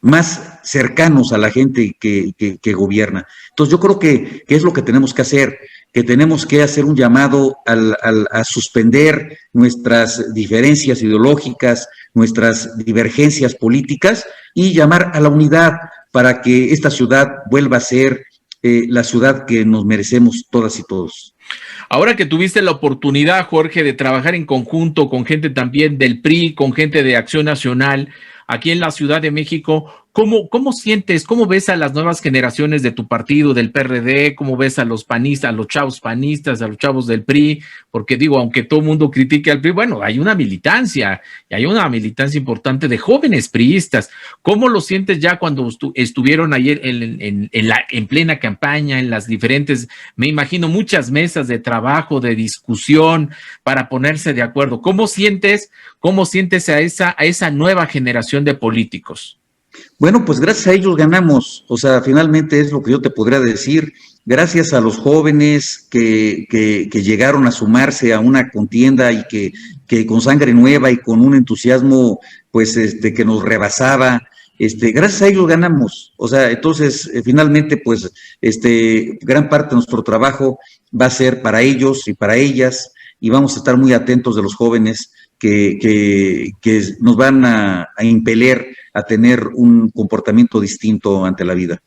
más cercanos a la gente que gobierna. Entonces yo creo que es lo que tenemos que hacer, que tenemos que hacer un llamado a suspender nuestras diferencias ideológicas, nuestras divergencias políticas, y llamar a la unidad para que esta ciudad vuelva a ser la ciudad que nos merecemos todas y todos. Ahora que tuviste la oportunidad, Jorge, de trabajar en conjunto con gente también del PRI, con gente de Acción Nacional, aquí en la Ciudad de México, ¿cómo sientes, cómo ves a las nuevas generaciones de tu partido, del PRD? ¿Cómo ves a los panistas, a los chavos panistas, a los chavos del PRI? Porque digo, aunque todo el mundo critique al PRI, bueno, hay una militancia, y hay una militancia importante de jóvenes priistas. ¿Cómo lo sientes ya cuando estuvieron ayer en plena campaña, en las diferentes, me imagino, muchas mesas de trabajo, de discusión, para ponerse de acuerdo? ¿Cómo sientes a esa nueva generación de políticos? Bueno, pues gracias a ellos ganamos, o sea, finalmente es lo que yo te podría decir, gracias a los jóvenes que llegaron a sumarse a una contienda y que con sangre nueva y con un entusiasmo, pues, que nos rebasaba, gracias a ellos ganamos, o sea, entonces, finalmente, pues, gran parte de nuestro trabajo va a ser para ellos y para ellas, y vamos a estar muy atentos de los jóvenes que nos van a impeler a tener un comportamiento distinto ante la vida.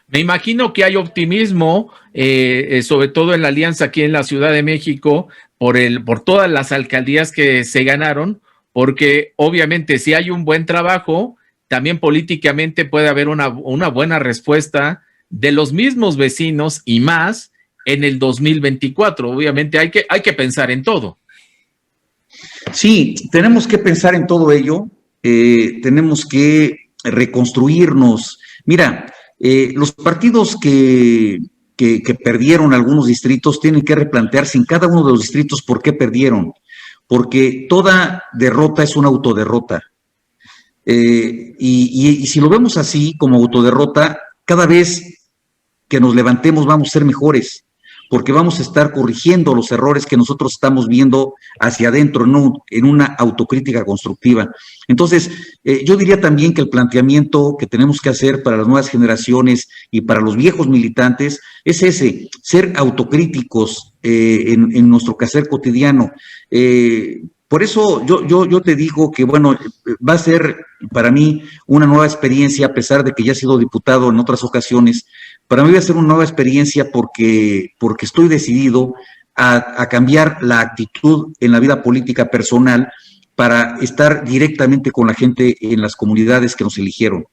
Me imagino que hay optimismo, sobre todo en la alianza aquí en la Ciudad de México, por todas las alcaldías que se ganaron, porque obviamente si hay un buen trabajo, también políticamente puede haber una buena respuesta de los mismos vecinos y más en el 2024. Obviamente hay que pensar en todo. Sí, tenemos que pensar en todo ello, tenemos que reconstruirnos. Mira, los partidos que perdieron algunos distritos tienen que replantearse en cada uno de los distritos por qué perdieron, porque toda derrota es una autoderrota. Y si lo vemos así, como autoderrota, cada vez que nos levantemos vamos a ser mejores, porque vamos a estar corrigiendo los errores que nosotros estamos viendo hacia adentro, no en una autocrítica constructiva. Entonces, yo diría también que el planteamiento que tenemos que hacer para las nuevas generaciones y para los viejos militantes es ese, ser autocríticos en nuestro quehacer cotidiano. Por eso yo te digo que, bueno, va a ser para mí una nueva experiencia, a pesar de que ya he sido diputado en otras ocasiones. Para mí va a ser una nueva experiencia porque estoy decidido a cambiar la actitud en la vida política personal para estar directamente con la gente en las comunidades que nos eligieron.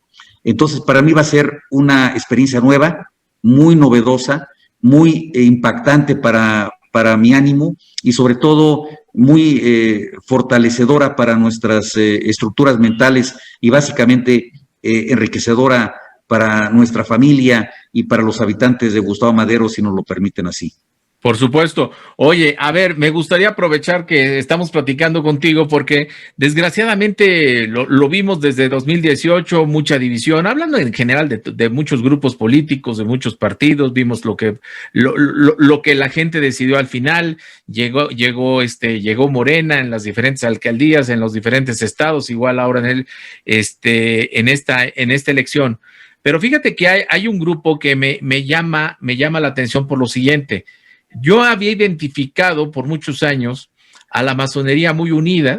Entonces, para mí va a ser una experiencia nueva, muy novedosa, muy impactante para mi ánimo y sobre todo muy fortalecedora para nuestras estructuras mentales y básicamente enriquecedora para nuestra familia y para los habitantes de Gustavo Madero, si nos lo permiten así. Por supuesto. Oye, a ver, me gustaría aprovechar que estamos platicando contigo porque desgraciadamente lo vimos desde 2018, mucha división, hablando en general de muchos grupos políticos, de muchos partidos, vimos lo que la gente decidió al final, llegó Morena en las diferentes alcaldías, en los diferentes estados, igual ahora en esta elección. Pero fíjate que hay un grupo que me llama la atención por lo siguiente. Yo había identificado por muchos años a la masonería muy unida,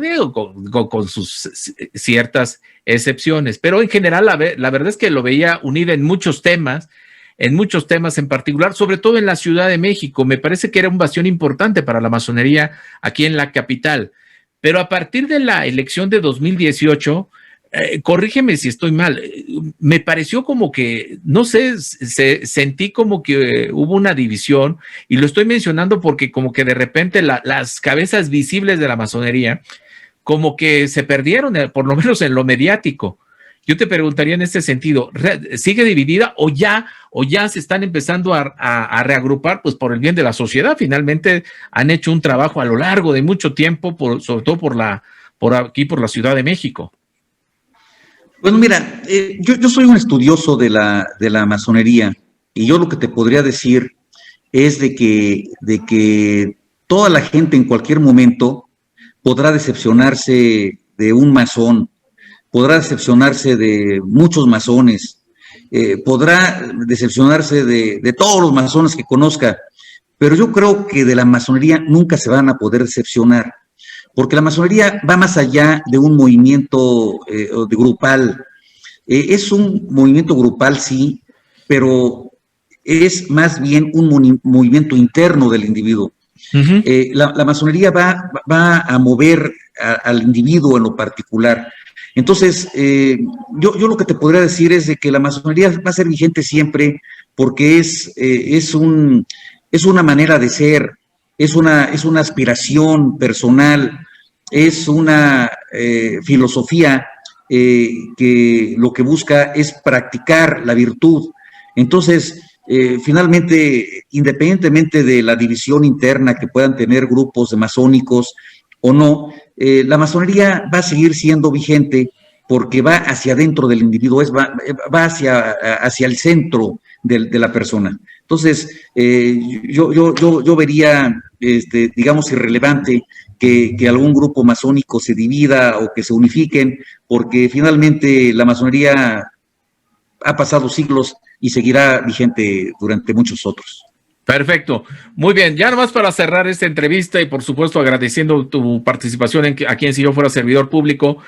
con sus ciertas excepciones, pero en general la verdad es que lo veía unida en muchos temas en particular, sobre todo en la Ciudad de México. Me parece que era un bastión importante para la masonería aquí en la capital. Pero a partir de la elección de 2018, corrígeme si estoy mal, me pareció como que, no sé, sentí como que hubo una división, y lo estoy mencionando porque como que de repente las cabezas visibles de la masonería como que se perdieron, por lo menos en lo mediático. Yo te preguntaría en este sentido, ¿sigue dividida o ya se están empezando a reagrupar, pues por el bien de la sociedad? Finalmente han hecho un trabajo a lo largo de mucho tiempo, sobre todo por aquí, por la Ciudad de México. Bueno, mira, yo soy un estudioso de la masonería, y yo lo que te podría decir es de que toda la gente en cualquier momento podrá decepcionarse de un masón, podrá decepcionarse de muchos masones, podrá decepcionarse de todos los masones que conozca, pero yo creo que de la masonería nunca se van a poder decepcionar, porque la masonería va más allá de un movimiento grupal. Es un movimiento grupal, sí, pero es más bien un movimiento interno del individuo. Ujú. La masonería va a mover al individuo en lo particular. Entonces, yo lo que te podría decir es de que la masonería va a ser vigente siempre porque es una manera de ser, es una aspiración personal, es una filosofía que lo que busca es practicar la virtud. Entonces, finalmente, independientemente de la división interna que puedan tener grupos de masónicos o no, la masonería va a seguir siendo vigente porque va hacia adentro del individuo, va hacia el centro de la persona. Entonces, yo vería, digamos, irrelevante que algún grupo masónico se divida o que se unifiquen, porque finalmente la masonería ha pasado siglos y seguirá vigente durante muchos otros. Perfecto. Muy bien. Ya nomás para cerrar esta entrevista y por supuesto agradeciendo tu participación aquí en Si Yo Fuera Servidor Público,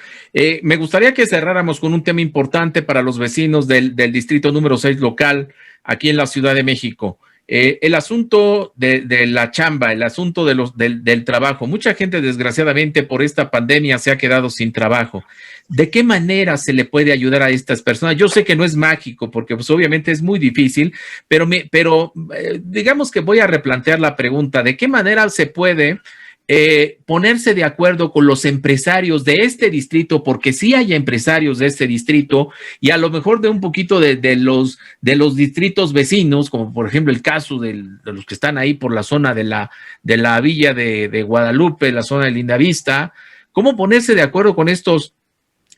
me gustaría que cerráramos con un tema importante para los vecinos del distrito número 6 local aquí en la Ciudad de México. El asunto de la chamba, el asunto del trabajo. Mucha gente desgraciadamente por esta pandemia se ha quedado sin trabajo. ¿De qué manera se le puede ayudar a estas personas? Yo sé que no es mágico porque pues obviamente es muy difícil, pero digamos que voy a replantear la pregunta. ¿De qué manera se puede ponerse de acuerdo con los empresarios de este distrito? Porque sí hay empresarios de este distrito y a lo mejor de un poquito de los distritos vecinos, como por ejemplo el caso de los que están ahí por la zona de la villa de Guadalupe, la zona de Lindavista. ¿Cómo ponerse de acuerdo con estos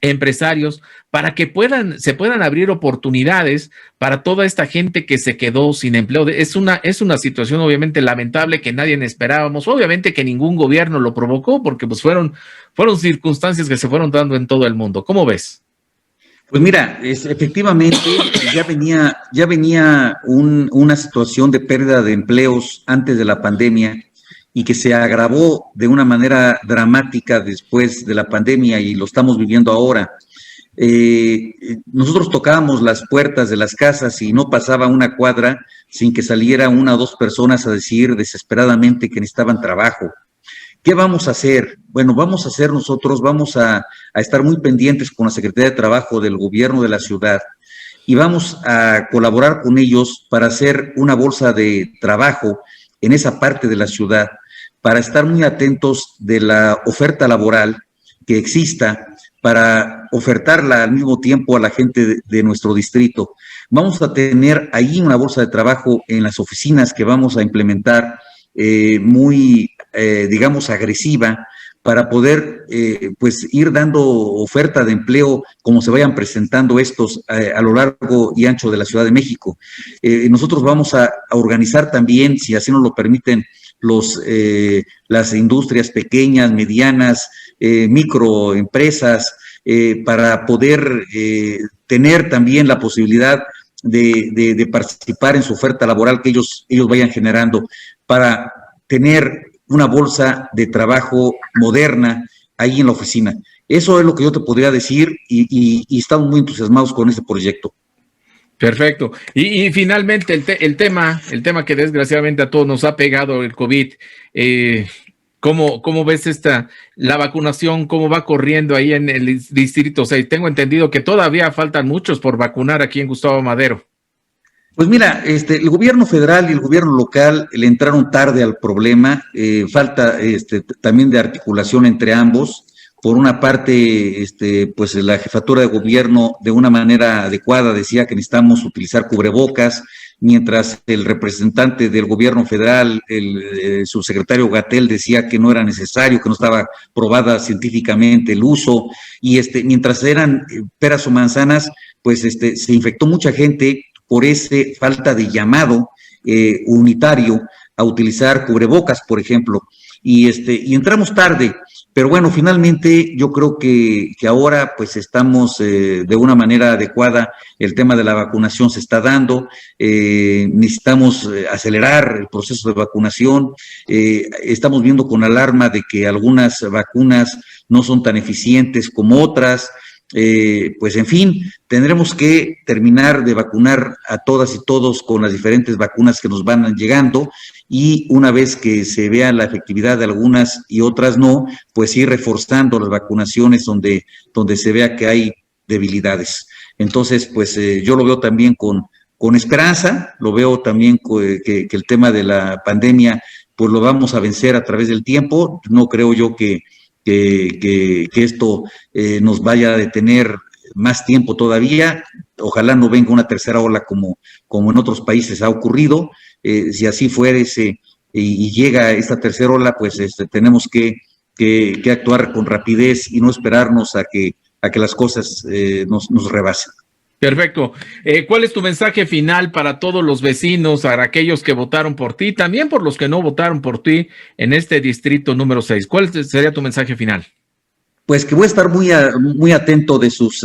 empresarios para que se puedan abrir oportunidades para toda esta gente que se quedó sin empleo? Es una situación obviamente lamentable que nadie esperábamos, obviamente que ningún gobierno lo provocó porque pues fueron circunstancias que se fueron dando en todo el mundo. ¿Cómo ves? Pues mira, efectivamente ya venía una situación de pérdida de empleos antes de la pandemia y que se agravó de una manera dramática después de la pandemia y lo estamos viviendo ahora. Nosotros tocábamos las puertas de las casas y no pasaba una cuadra sin que saliera una o dos personas a decir desesperadamente que necesitaban trabajo. ¿Qué vamos a hacer? Bueno, vamos a estar muy pendientes con la Secretaría de Trabajo del Gobierno de la ciudad y vamos a colaborar con ellos para hacer una bolsa de trabajo en esa parte de la ciudad, para estar muy atentos de la oferta laboral que exista, para ofertarla al mismo tiempo a la gente de nuestro distrito. Vamos a tener ahí una bolsa de trabajo en las oficinas que vamos a implementar digamos, agresiva, para poder pues ir dando oferta de empleo como se vayan presentando estos a lo largo y ancho de la Ciudad de México. Nosotros vamos a organizar también, si así nos lo permiten, las industrias pequeñas, medianas, microempresas, para poder tener también la posibilidad de participar en su oferta laboral que ellos vayan generando, para tener una bolsa de trabajo moderna ahí en la oficina. Eso es lo que yo te podría decir y estamos muy entusiasmados con este proyecto. Perfecto. Y finalmente el tema que desgraciadamente a todos nos ha pegado el COVID, ¿cómo ves la vacunación, cómo va corriendo ahí en el distrito 6? Tengo entendido que todavía faltan muchos por vacunar aquí en Gustavo Madero. Pues mira, el gobierno federal y el gobierno local le entraron tarde al problema, falta también de articulación entre ambos. Por una parte, pues la jefatura de gobierno de una manera adecuada decía que necesitamos utilizar cubrebocas, mientras el representante del gobierno federal, el subsecretario Gatell, decía que no era necesario, que no estaba probada científicamente el uso, y mientras eran peras o manzanas, pues se infectó mucha gente por ese falta de llamado unitario a utilizar cubrebocas, por ejemplo, y entramos tarde. Pero bueno, finalmente yo creo que ahora pues estamos de una manera adecuada, el tema de la vacunación se está dando, necesitamos acelerar el proceso de vacunación, estamos viendo con alarma de que algunas vacunas no son tan eficientes como otras, pues en fin, tendremos que terminar de vacunar a todas y todos con las diferentes vacunas que nos van llegando, y una vez que se vea la efectividad de algunas y otras no, pues ir reforzando las vacunaciones donde se vea que hay debilidades. Entonces, pues yo lo veo también con esperanza, lo veo también que el tema de la pandemia, pues lo vamos a vencer a través del tiempo. No creo yo que esto nos vaya a detener más tiempo todavía. Ojalá no venga una tercera ola como en otros países ha ocurrido. Si así fuere y llega esta tercera ola, pues tenemos que actuar con rapidez y no esperarnos a que las cosas nos rebasen. Perfecto. ¿Cuál es tu mensaje final para todos los vecinos, para aquellos que votaron por ti, también por los que no votaron por ti en este distrito número 6? ¿Cuál sería tu mensaje final? Pues que voy a estar muy atento de sus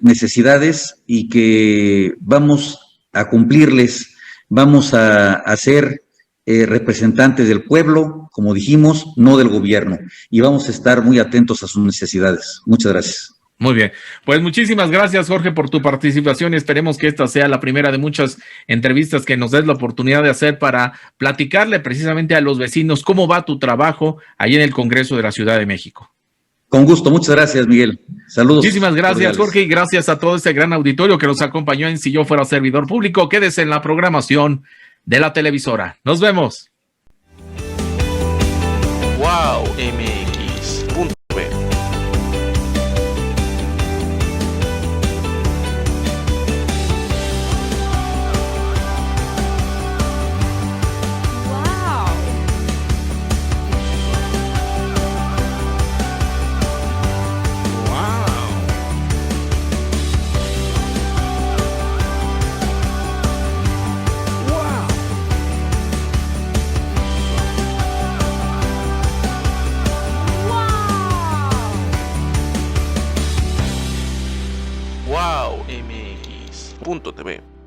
necesidades, y que vamos a cumplirles, vamos a ser representantes del pueblo, como dijimos, no del gobierno, y vamos a estar muy atentos a sus necesidades. Muchas gracias. Muy bien, pues muchísimas gracias, Jorge, por tu participación, y esperemos que esta sea la primera de muchas entrevistas que nos des la oportunidad de hacer para platicarle precisamente a los vecinos cómo va tu trabajo ahí en el Congreso de la Ciudad de México. Con gusto, muchas gracias, Miguel. Saludos. Muchísimas gracias, cordiales. Jorge, y gracias a todo este gran auditorio que nos acompañó en Si Yo Fuera Servidor Público. Quédese en la programación de la televisora. Nos vemos. Wow, MX.B. Wow, MX.TV.